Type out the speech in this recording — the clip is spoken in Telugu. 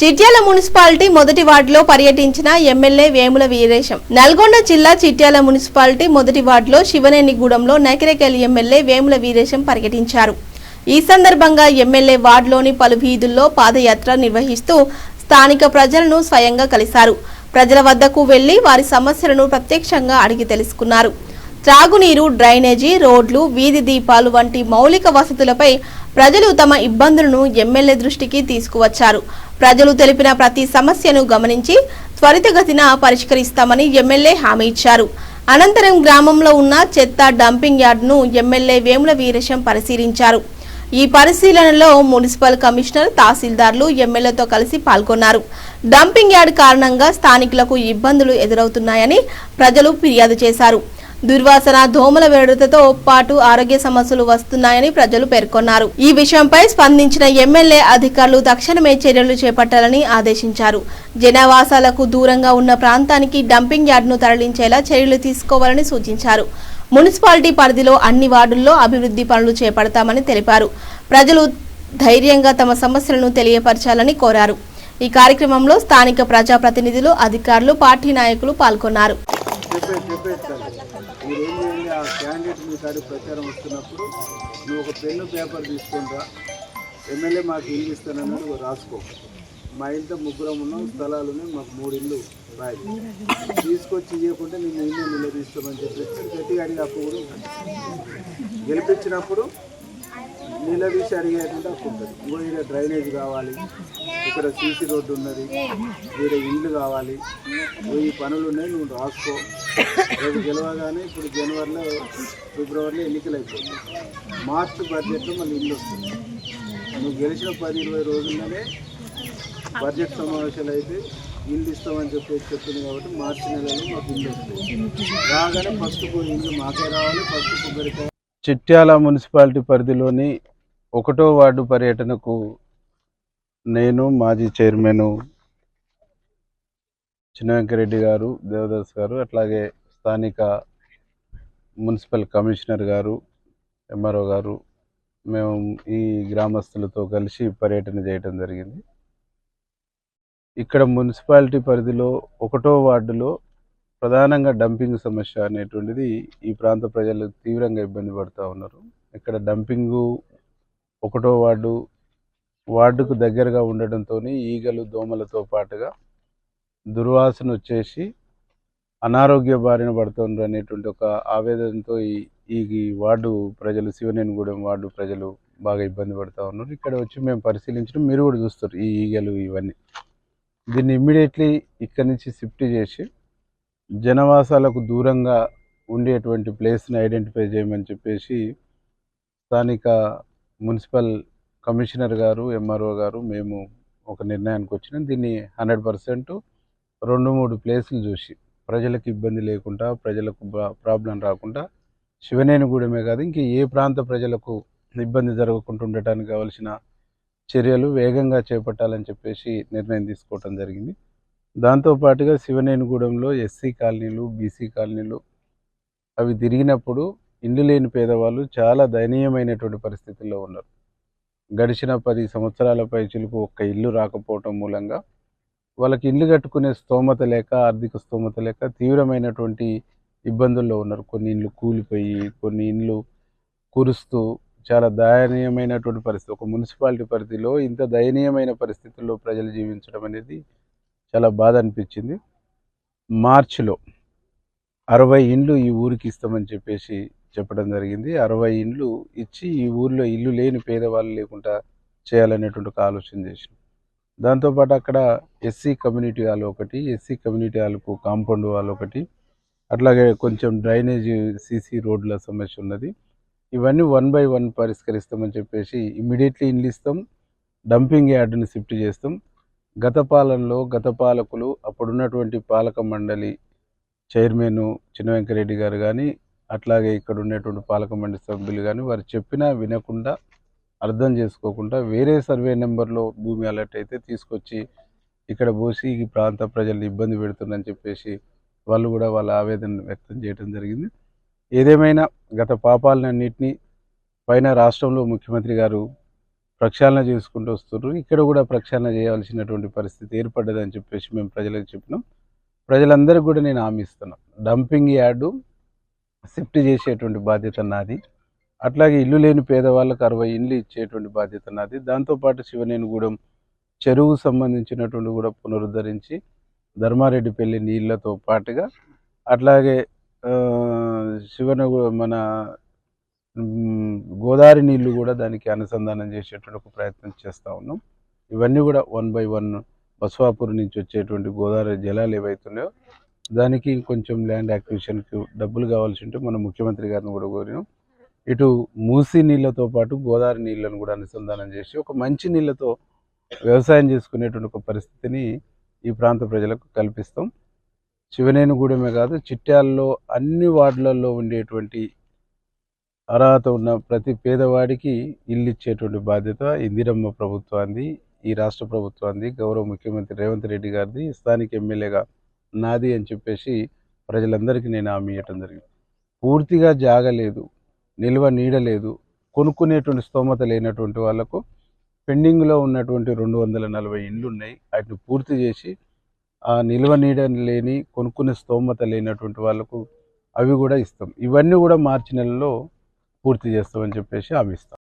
చిట్యాల మున్సిపాలిటీ మొదటి వార్డులో పర్యటించిన ఎమ్మెల్యే వేముల వీరేశం. నల్గొండ జిల్లా చిట్యాల మున్సిపాలిటీ మొదటి వార్డులో శివనేనిగూడెంలో నకిరేకల్ ఎమ్మెల్యే వేముల వీరేశం పర్యటించారు. ఈ సందర్భంగా ఎమ్మెల్యే వార్డులోని పలు వీధుల్లో పాదయాత్ర నిర్వహిస్తూ స్థానిక ప్రజలను స్వయంగా కలిశారు. ప్రజల వద్దకు వెళ్లి వారి సమస్యలను ప్రత్యక్షంగా అడిగి తెలుసుకున్నారు. త్రాగునీరు, డ్రైనేజీ, రోడ్లు, వీధి దీపాలు వంటి మౌలిక వసతులపై ప్రజలు తమ ఇబ్బందులను ఎమ్మెల్యే దృష్టికి తీసుకువచ్చారు. ప్రజలు తెలిపిన ప్రతి సమస్యను గమనించి త్వరితగతిన పరిష్కరిస్తామని ఎమ్మెల్యే హామీ ఇచ్చారు. అనంతరం గ్రామంలో ఉన్న చెత్త డంపింగ్ యార్డును ఎమ్మెల్యే వేముల వీరేశం పరిశీలించారు. ఈ పరిశీలనలో మున్సిపల్ కమిషనర్, తహసీల్దార్లు ఎమ్మెల్యేతో కలిసి పాల్గొన్నారు. డంపింగ్ యార్డ్ కారణంగా స్థానికులకు ఇబ్బందులు ఎదురవుతున్నాయని ప్రజలు ఫిర్యాదు చేశారు. దుర్వాసన, దోమల వేడుకతో పాటు ఆరోగ్య సమస్యలు వస్తున్నాయని ప్రజలు పేర్కొన్నారు. ఈ విషయంపై స్పందించిన ఎమ్మెల్యే అధికారులు తక్షణమే చర్యలు చేపట్టాలని ఆదేశించారు. జనావాసాలకు దూరంగా ఉన్న ప్రాంతానికి డంపింగ్ యార్డును తరలించేలా చర్యలు తీసుకోవాలని సూచించారు. మున్సిపాలిటీ పరిధిలో అన్ని వార్డుల్లో అభివృద్ధి పనులు చేపడతామని తెలిపారు. ప్రజలు ధైర్యంగా తమ సమస్యలను తెలియపరచాలని కోరారు. ఈ కార్యక్రమంలో స్థానిక ప్రజాప్రతినిధులు, అధికారులు, పార్టీ నాయకులు పాల్గొన్నారు. క్యాండిడేట్ మీ కాడి ప్రచారం వస్తున్నప్పుడు నువ్వు ఒక పెన్ను పేపర్ తీసుకుంటా, ఎమ్మెల్యే మాకు ఇల్లు ఇస్తానన్నది రాసుకో. మా ఇంట్లో ముగ్గురం ఉన్నాం, స్థలాలు ఉన్నాయి, మాకు 3 ఇళ్ళు రాయి తీసుకొచ్చి ఇవ్వకుంటే నేను ఇల్లు నిలదీస్తామని చెప్పేసి గట్టిగా అడిగి అప్పుడు గెలిపించినప్పుడు నిలదీసి అడిగేటువంటి హక్కు ఉంటుంది. ఇంకో ఇక్కడ డ్రైనేజ్ కావాలి, ఇక్కడ సీసీ రోడ్డు ఉన్నది, ఇక్కడ ఇల్లు కావాలి, ఈ పనులు ఉన్నాయి, నువ్వు రాసుకో. రేపు గెలవగానే ఇప్పుడు జనవరిలో, ఫిబ్రవరిలో ఎన్నికలు అయిపోతుంది. మార్చి బడ్జెట్లో మళ్ళీ ఇల్లు వస్తుంది. నువ్వు గెలిచిన 10-20 రోజుల్లోనే బడ్జెట్ సమావేశాలు అయితే ఇల్లు ఇస్తామని చెప్తుంది. కాబట్టి మార్చి నెలలో మాకు ఇల్లు వస్తుంది. రాగానే ఫస్ట్ ఇల్లు మాకే రావాలి. ఫస్ట్ కొబ్బరికాయ. చిట్యాల మున్సిపాలిటీ పరిధిలోని 1వ వార్డు పర్యటనకు నేను, మాజీ చైర్మన్ చిన్న వెంకరెడ్డి గారు, దేవదాస్ గారు, అట్లాగే స్థానిక మున్సిపల్ కమిషనర్ గారు, ఎంఆర్ఓ గారు, మేము ఈ గ్రామస్తులతో కలిసి పర్యటన చేయడం జరిగింది. ఇక్కడ మున్సిపాలిటీ పరిధిలో 1వ వార్డులో ప్రధానంగా డంపింగ్ సమస్య అనేటువంటిది ఈ ప్రాంత ప్రజలు తీవ్రంగా ఇబ్బంది పడుతూ ఉన్నారు. ఇక్కడ డంపింగు 1వ వార్డుకు దగ్గరగా ఉండడంతో ఈగలు, దోమలతో పాటుగా దుర్వాసన వచ్చేసి అనారోగ్య బారిన పడుతున్నారు అనేటువంటి ఒక ఆవేదనతో ఈ వార్డు ప్రజలు, శివనేనిగూడెం వార్డు ప్రజలు బాగా ఇబ్బంది పడుతూ ఉన్నారు. ఇక్కడ వచ్చి మేము పరిశీలించడం మీరు కూడా చూస్తారు ఈ ఈగలు ఇవన్నీ. దీన్ని ఇమ్మీడియట్లీ ఇక్కడి నుంచి షిఫ్ట్ చేసి జనవాసాలకు దూరంగా ఉండేటువంటి ప్లేస్ని ఐడెంటిఫై చేయమని చెప్పేసి స్థానిక మున్సిపల్ కమిషనర్ గారు, ఎంఆర్ఓ గారు, మేము ఒక నిర్ణయానికి వచ్చినాం. దీన్ని 100% 2-3 ప్లేసులు చూసి ప్రజలకు ఇబ్బంది లేకుండా, ప్రజలకు ప్రాబ్లం రాకుండా, శివనేనిగూడెమే కాదు ఇంక ఏ ప్రాంత ప్రజలకు ఇబ్బంది జరగకుండా ఉండటానికి కావాల్సిన చర్యలు వేగంగా చేపట్టాలని చెప్పేసి నిర్ణయం తీసుకోవటం జరిగింది. దాంతోపాటుగా శివనేనిగూడెంలో ఎస్సీ కాలనీలు, బీసీ కాలనీలు అవి తిరిగినప్పుడు ఇల్లు లేని పేదవాళ్ళు చాలా దయనీయమైనటువంటి పరిస్థితుల్లో ఉన్నారు. గడిచిన 10 సంవత్సరాల పైచిలకు ఒక్క ఇల్లు రాకపోవటం మూలంగా వాళ్ళకి ఇల్లు కట్టుకునే స్తోమత లేక, ఆర్థిక స్తోమత లేక తీవ్రమైనటువంటి ఇబ్బందుల్లో ఉన్నారు. కొన్ని ఇళ్ళు కూలిపోయి, కొన్ని ఇళ్ళు కురుస్తూ చాలా దయనీయమైనటువంటి పరిస్థితి. ఒక మున్సిపాలిటీ పరిధిలో ఇంత దయనీయమైన పరిస్థితుల్లో ప్రజలు జీవించడం అనేది చాలా బాధ అనిపించింది. మార్చిలో 60 ఇండ్లు ఈ ఊరికి ఇస్తామని చెప్పేసి చెప్పడం జరిగింది. 60 ఇండ్లు ఇచ్చి ఈ ఊర్లో ఇల్లు లేని పేదవాళ్ళు లేకుండా చేయాలనేటువంటి ఒక ఆలోచన చేసినాం. దాంతోపాటు అక్కడ ఎస్సీ కమ్యూనిటీ హాల్ ఒకటి, ఎస్సీ కమ్యూనిటీ హాల్కు కాంపౌండ్ వాల్ ఒకటి, అట్లాగే కొంచెం డ్రైనేజీ, సీసీ రోడ్ల సమస్య ఉన్నది. ఇవన్నీ 1 by 1 పరిష్కరిస్తామని చెప్పేసి ఇమ్మీడియట్లీ ఇండ్లు ఇస్తాం, డంపింగ్ యార్డుని షిఫ్ట్ చేస్తాం. గత పాలకులు అప్పుడున్నటువంటి పాలక మండలి చైర్మన్ చిన్న వెంకరెడ్డి గారు కానీ, అట్లాగే ఇక్కడ ఉన్నటువంటి పాలక మండలి సభ్యులు కానీ వారు చెప్పినా వినకుండా, అర్థం చేసుకోకుండా వేరే సర్వే నెంబర్లో భూమి అలర్ట్ అయితే తీసుకొచ్చి ఇక్కడ పోసి ఈ ప్రాంత ప్రజల్ని ఇబ్బంది పెడుతుందని చెప్పేసి వాళ్ళు కూడా వాళ్ళ ఆవేదన వ్యక్తం చేయడం జరిగింది. ఏదేమైనా గత పాపాలన్నింటినీ పైన రాష్ట్రంలో ముఖ్యమంత్రి గారు ప్రక్షాళన చేసుకుంటూ వస్తున్నారు. ఇక్కడ కూడా ప్రక్షాళన చేయాల్సినటువంటి పరిస్థితి ఏర్పడ్డదని చెప్పేసి మేము ప్రజలకు చెప్పినాం. ప్రజలందరికీ కూడా నేను హామీ ఇస్తున్నాను. డంపింగ్ యార్డు షిఫ్ట్ చేసేటువంటి బాధ్యత నాది. అట్లాగే ఇల్లు లేని పేదవాళ్ళకు 60 ఇండ్లు ఇచ్చేటువంటి బాధ్యత నాది. దాంతోపాటు శివనేనిగూడెం చెరువు సంబంధించినటువంటి కూడా పునరుద్ధరించి ధర్మారెడ్డిపల్లి నీళ్ళతో పాటుగా అట్లాగే మన గోదావరి నీళ్లు కూడా దానికి అనుసంధానం చేసేటువంటి ఒక ప్రయత్నం చేస్తూ ఉన్నాం. ఇవన్నీ కూడా 1 by 1 బస్వాపూర్ నుంచి వచ్చేటువంటి గోదావరి జలాలు ఏవైతున్నాయో దానికి కొంచెం ల్యాండ్ యాక్విజిషన్కి డబ్బులు కావాల్సి ఉంటే మన ముఖ్యమంత్రి గారిని కూడా కోరినాం. ఇటు మూసీ నీళ్ళతో పాటు గోదావరి నీళ్ళను కూడా అనుసంధానం చేసి ఒక మంచి నీళ్ళతో వ్యవసాయం చేసుకునేటువంటి ఒక పరిస్థితిని ఈ ప్రాంత ప్రజలకు కల్పిస్తాం. శివనేనిగూడెమే కాదు, చిట్యాలలో అన్ని వార్డులలో ఉండేటువంటి అర్హత ఉన్న ప్రతి పేదవాడికి ఇల్లు ఇచ్చేటువంటి బాధ్యత ఇందిరమ్మ ప్రభుత్వాన్ని, ఈ రాష్ట్ర ప్రభుత్వాన్ని, గౌరవ ముఖ్యమంత్రి రేవంత్ రెడ్డి గారిది, స్థానిక ఎమ్మెల్యేగా నాది అని చెప్పేసి ప్రజలందరికీ నేను హామీ ఇవ్వటం జరిగింది. పూర్తిగా జాగలేదు, నిల్వ నీడలేదు, కొనుక్కునేటువంటి స్తోమత లేనటువంటి వాళ్లకు పెండింగ్లో ఉన్నటువంటి 240 ఇండ్లు ఉన్నాయి. వాటిని పూర్తి చేసి ఆ నిల్వ నీడ లేని కొనుక్కునే స్తోమత లేనటువంటి వాళ్లకు అవి కూడా ఇస్తాం. ఇవన్నీ కూడా మార్చి నెలలో పూర్తి చేస్తామని చెప్పేసి హామీ ఇస్తాం.